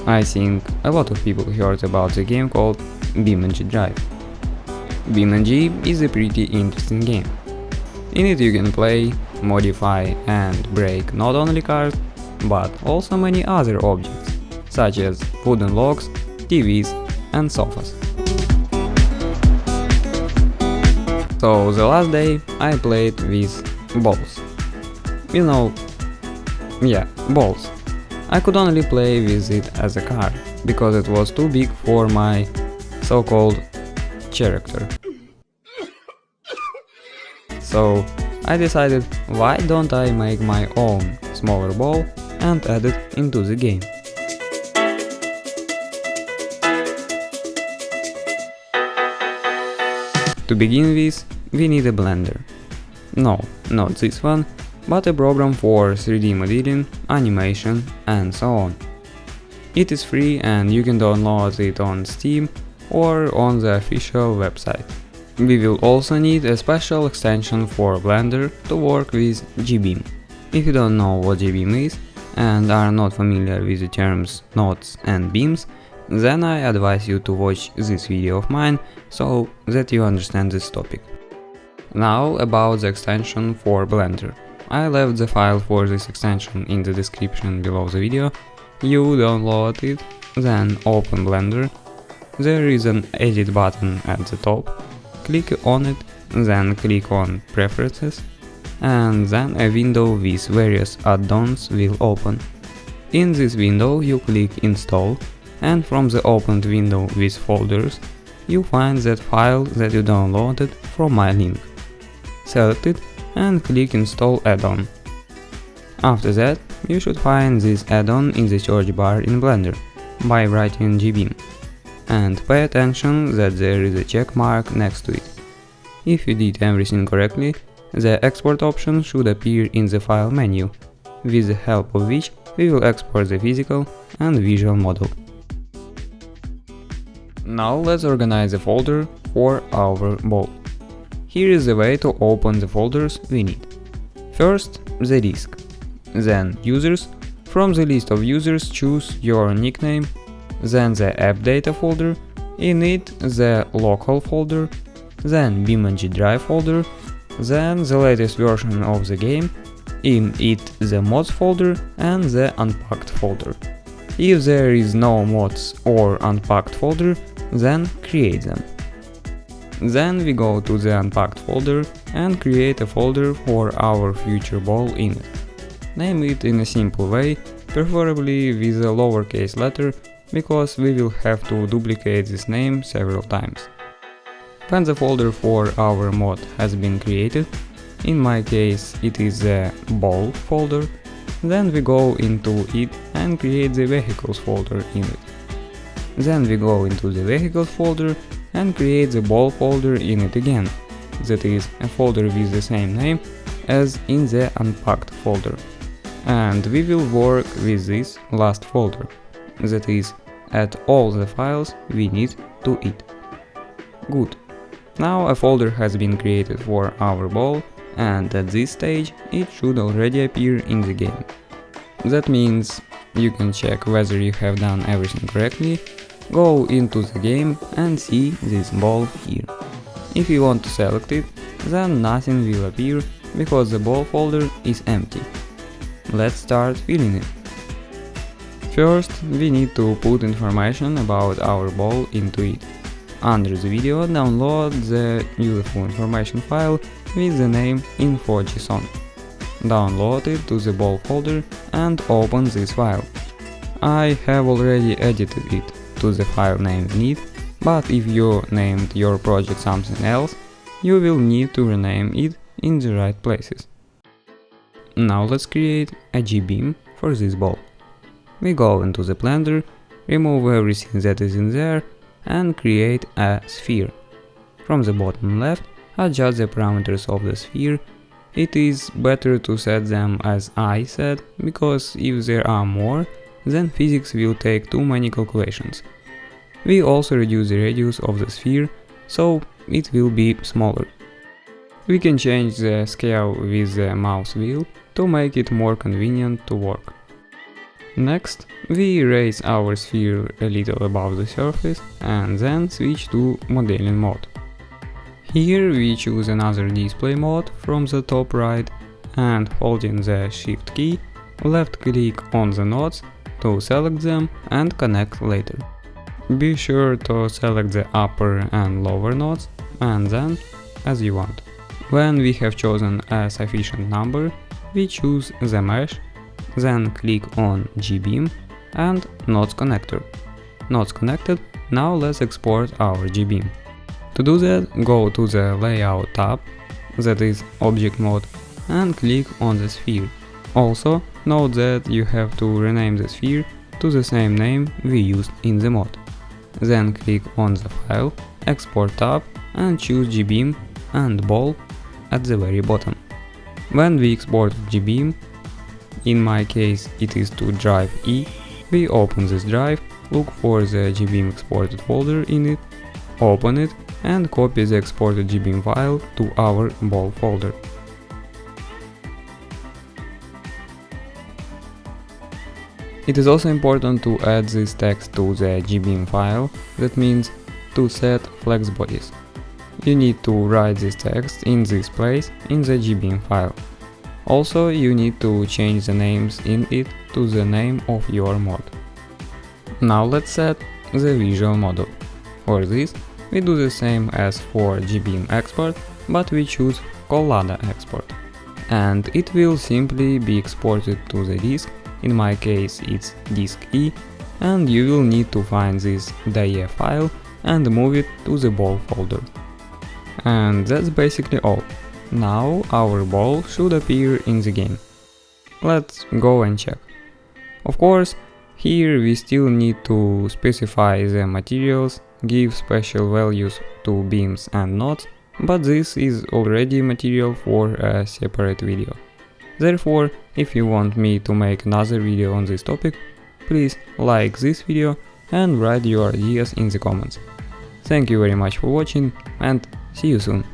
I think a lot of people heard about the game called BeamNG.drive. BeamNG is a pretty interesting game. In it you can play, modify and break not only cars, but also many other objects, such as wooden logs, TVs and sofas. So the last day I played with balls. Balls. I could only play with it as a car, because it was too big for my so-called character. So I decided, why don't I make my own smaller ball and add it into the game. To begin with, we need a blender. No, not this one, but a program for 3D modeling, animation and so on. It is free and you can download it on Steam or on the official website. We will also need a special extension for Blender to work with Jbeam. If you don't know what Jbeam is and are not familiar with the terms nodes and beams, then I advise you to watch this video of mine so that you understand this topic. Now about the extension for Blender. I left the file for this extension in the description below the video. You download it, then open Blender. There is an edit button at the top. Click on it, then click on Preferences, and then a window with various add-ons will open. In this window you click Install, and from the opened window with folders, you find that file that you downloaded from my link. Select it and click Install add-on. After that, you should find this add-on in the search bar in Blender by writing Jbeam. And pay attention that there is a check mark next to it. If you did everything correctly, the export option should appear in the file menu, with the help of which we will export the physical and visual model. Now let's organize the folder for our ball. Here is the way to open the folders we need. First, the disk, then users. From the list of users choose your nickname, then the app data folder, in it the local folder, then BeamNG.drive folder, then the latest version of the game, in it the mods folder and the unpacked folder. If there is no mods or unpacked folder, then create them. Then we go to the unpacked folder and create a folder for our future ball in it. Name it in a simple way, preferably with a lowercase letter, because we will have to duplicate this name several times. When the folder for our mod has been created, in my case it is the ball folder, then we go into it and create the vehicles folder in it. Then we go into the vehicles folder and create the ball folder in it again, that is a folder with the same name as in the unpacked folder. And we will work with this last folder, that is add all the files we need to it. Good. Now a folder has been created for our ball, and at this stage it should already appear in the game. That means you can check whether you have done everything correctly, go into the game and see this ball here. If you want to select it, then nothing will appear because the ball folder is empty. Let's start filling it. First, we need to put information about our ball into it. Under the video, download the useful information file with the name info.json. Download it to the ball folder and open this file. I have already edited it to the file name we need, but if you named your project something else, you will need to rename it in the right places. Now let's create a Jbeam for this ball. We go into the Blender, remove everything that is in there and create a sphere. From the bottom left, adjust the parameters of the sphere. It is better to set them as I said, because if there are more, then physics will take too many calculations. We also reduce the radius of the sphere, so it will be smaller. We can change the scale with the mouse wheel to make it more convenient to work. Next, we raise our sphere a little above the surface and then switch to modeling mode. Here we choose another display mode from the top right and holding the Shift key, left click on the nodes to select them and connect later. Be sure to select the upper and lower nodes and then as you want. When we have chosen a sufficient number, we choose the mesh, then click on Jbeam and Nodes Connector. Nodes connected, now let's export our Jbeam. To do that, go to the Layout tab, that is Object Mode, and click on the sphere. Also, note that you have to rename the sphere to the same name we used in the mod. Then click on the File, Export tab and choose Jbeam and Ball at the very bottom. When we export Jbeam, in my case it is to drive E, we open this drive, look for the Jbeam exported folder in it, open it and copy the exported Jbeam file to our Ball folder. It is also important to add this text to the Jbeam file, that means to set flex bodies. You need to write this text in this place in the Jbeam file. Also, you need to change the names in it to the name of your mod. Now let's set the visual model. For this, we do the same as for Jbeam export, but we choose Collada export. And it will simply be exported to the disk, in my case it's disk E, and you will need to find this .def file and move it to the ball folder. And that's basically all. Now our ball should appear in the game. Let's go and check. Of course, here we still need to specify the materials, give special values to beams and nodes, but this is already material for a separate video. Therefore, if you want me to make another video on this topic, please like this video and write your ideas in the comments. Thank you very much for watching and see you soon.